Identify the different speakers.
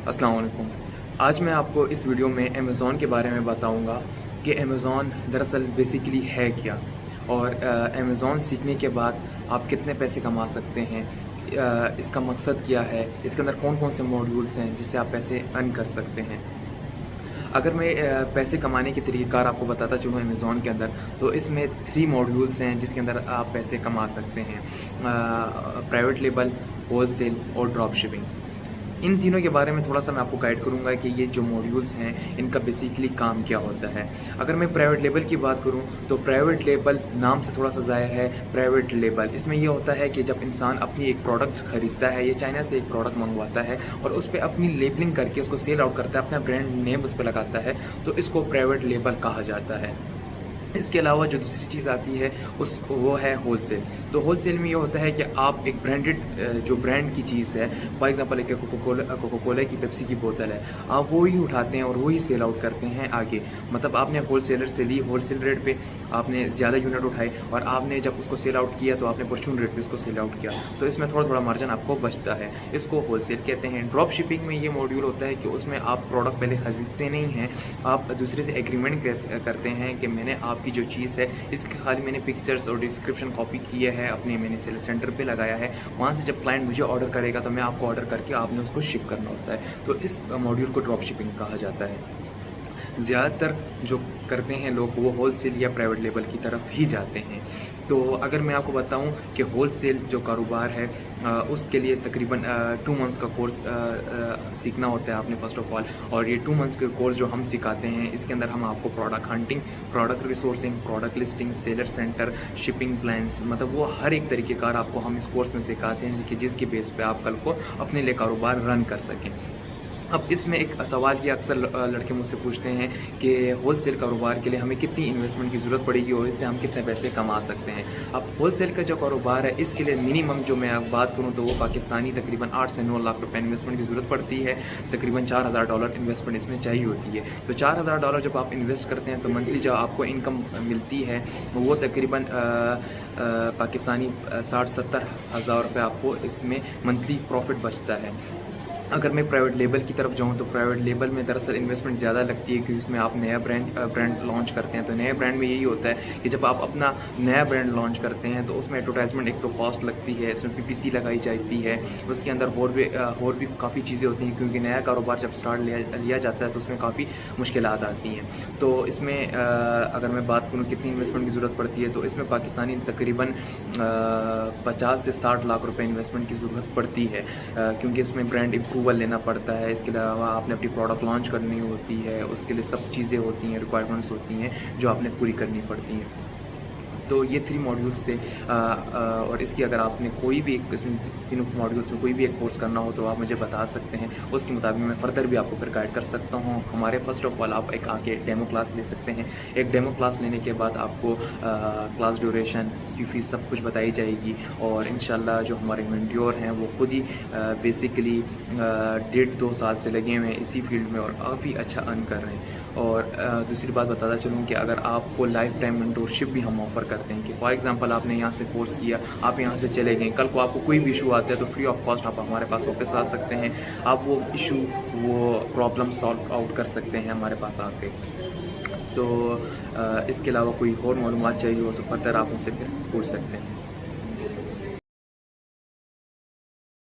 Speaker 1: अस्सलाम वालेकुम। आज मैं आपको इस वीडियो में अमेज़ॉन के बारे में बताऊंगा कि अमेज़ॉन दरअसल बेसिकली है क्या, और अमेज़ॉन सीखने के बाद आप कितने पैसे कमा सकते हैं, इसका मकसद क्या है, इसके अंदर कौन कौन से मॉड्यूल्स हैं जिससे आप पैसे अर्न कर सकते हैं। अगर मैं पैसे कमाने के तरीक़ाकार आपको बताता चलूँ अमेज़ॉन के अंदर, तो इसमें 3 मॉड्यूल्स हैं जिसके अंदर आप पैसे कमा सकते हैं। प्राइवेट लेबल, होलसेल और ड्रॉप शिपिंग। इन तीनों के बारे में थोड़ा सा मैं आपको गाइड करूंगा कि ये जो मॉड्यूल्स हैं इनका बेसिकली काम क्या होता है। अगर मैं प्राइवेट लेबल की बात करूं तो प्राइवेट लेबल नाम से थोड़ा सा ज़ाहिर है। प्राइवेट लेबल इसमें ये होता है कि जब इंसान अपनी एक प्रोडक्ट ख़रीदता है या चाइना से एक प्रोडक्ट मंगवाता है और उस पर अपनी लेबलिंग करके उसको सेल आउट करता है, अपना ब्रांड नेम उस पर लगाता है, तो इसको प्राइवेट लेबल कहा जाता है। इसके अलावा जो दूसरी चीज़ आती है वो है होलसेल। तो होलसेल में ये होता है कि आप एक ब्रांडेड जो ब्रांड की चीज़ है, फॉर एग्जांपल एक कोका कोला की पेप्सी की बोतल है, आप वो ही उठाते हैं और वो ही सेल आउट करते हैं आगे। मतलब आपने होलसेलर से ली, होलसेल रेट पे आपने ज़्यादा यूनिट उठाए और आपने जब उसको सेल आउट किया तो आपने परचून रेट पे उसको सेल आउट किया, तो इसमें थोड़ा थोड़ा मार्जिन आपको बचता है। इसको होलसेल कहते हैं। ड्रॉप शिपिंग में ये मॉड्यूल होता है कि उसमें आप प्रोडक्ट पहले ख़रीदते नहीं हैं, आप दूसरे से एग्रीमेंट करते हैं कि मैंने आपकी जो चीज़ है इसकी खाली मैंने पिक्चर्स और डिस्क्रिप्शन कॉपी किया है, अपने मैंने सेल सेंटर पे लगाया है, वहाँ से जब क्लाइंट मुझे ऑर्डर करेगा तो मैं आपको ऑर्डर करके आपने उसको शिप करना होता है। तो इस मॉड्यूल को ड्रॉप शिपिंग कहा जाता है। ज़्यादातर जो करते हैं लोग वो होलसेल या प्राइवेट लेबल की तरफ ही जाते हैं। तो अगर मैं आपको बताऊं कि होलसेल जो कारोबार है उसके लिए तकरीबन 2 मंथ्स का कोर्स सीखना होता है आपने फ़र्स्ट ऑफ़ ऑल। और ये 2 मंथ्स के कोर्स जो हम सिखाते हैं इसके अंदर हम आपको product hunting, product resourcing, product listing, seller centre, shipping plans, मतलब वो हर एक तरीक़ेकार आपको हम इस कोर्स में सिखाते हैं कि जिसके बेस पे आप कल को अपने लिए कारोबार रन कर सकें। अब इसमें एक सवाल ये अक्सर लड़के मुझसे पूछते हैं कि होलसेल कारोबार के लिए हमें कितनी इन्वेस्टमेंट की ज़रूरत पड़ेगी और इससे हम कितने पैसे कमा सकते हैं। अब होलसेल का जो कारोबार है इसके लिए मिनिमम जो मैं बात करूं तो वो पाकिस्तानी तकरीबन 8 से 9 लाख रुपए इन्वेस्टमेंट की ज़रूरत पड़ती है। तकरीबन $4000 इन्वेस्टमेंट इसमें चाहिए होती है। तो $4000 जब आप इन्वेस्ट करते हैं तो मंथली जो आपको इनकम मिलती है वो तकरीबन पाकिस्तानी 60-70 हज़ार रुपये आपको इसमें मंथली प्रॉफिट बचता है। अगर मैं प्राइवेट लेबल की तरफ जाऊं तो प्राइवेट लेबल में दरअसल इन्वेस्टमेंट ज़्यादा लगती है, क्योंकि उसमें आप नया ब्रांड लॉन्च करते हैं। तो नए ब्रांड में यही होता है कि जब आप अपना नया ब्रांड लॉन्च करते हैं तो उसमें एडवर्टाइजमेंट एक तो कॉस्ट लगती है, इसमें PPC लगाई जाती है, उसके अंदर और भी काफ़ी चीज़ें होती हैं, क्योंकि नया कारोबार जब स्टार्ट लिया जाता है तो उसमें काफ़ी मुश्किलात आती हैं। तो इसमें अगर मैं बात करूँ कितनी इन्वेस्टमेंट की ज़रूरत पड़ती है तो इसमें पाकिस्तानी तकरीबन 50 से 60 लाख रुपए इन्वेस्टमेंट की ज़रूरत पड़ती है, क्योंकि इसमें ब्रांड अप्रूवल लेना पड़ता है। इसके अलावा आपने अपनी प्रोडक्ट लॉन्च करनी होती है, उसके लिए सब चीज़ें होती हैं, रिक्वायरमेंट्स होती हैं जो आपने पूरी करनी पड़ती हैं। तो ये 3 मॉड्यूल्स थे और इसकी अगर आपने कोई भी एक किस्म तीनों मॉड्यूल्स में कोई भी एक कोर्स करना हो तो आप मुझे बता सकते हैं, उसके मुताबिक मैं फ़र्दर भी आपको फिर गाइड कर सकता हूँ। हमारे फर्स्ट ऑफ ऑल आप एक आके डेमो क्लास ले सकते हैं। एक डेमो क्लास लेने के बाद आपको क्लास ड्यूरेशन, इसकी फ़ीस सब कुछ बताई जाएगी, और इंशाल्लाह जो हमारे मेंटोर हैं वो ख़ुद ही बेसिकली 1.5-2 साल से लगे हुए हैं इसी फील्ड में और काफ़ी अच्छा अर्न कर रहे हैं। और दूसरी बात बताता चलूँ कि अगर आपको लाइफ टाइम मेंटोरशिप भी हम ऑफ़र करते हैं कि फॉर एग्जांपल आपने यहाँ से कोर्स किया, आप यहाँ से चले गए, कल को आपको कोई भी इशू आता है तो फ्री ऑफ कॉस्ट आप हमारे पास वापस आ सकते हैं। आप वो इशू, वो प्रॉब्लम सॉल्व आउट कर सकते हैं हमारे पास आके। तो इसके अलावा कोई और मालूमात चाहिए हो तो फर्दर आप मुझसे फिर पूछ सकते हैं।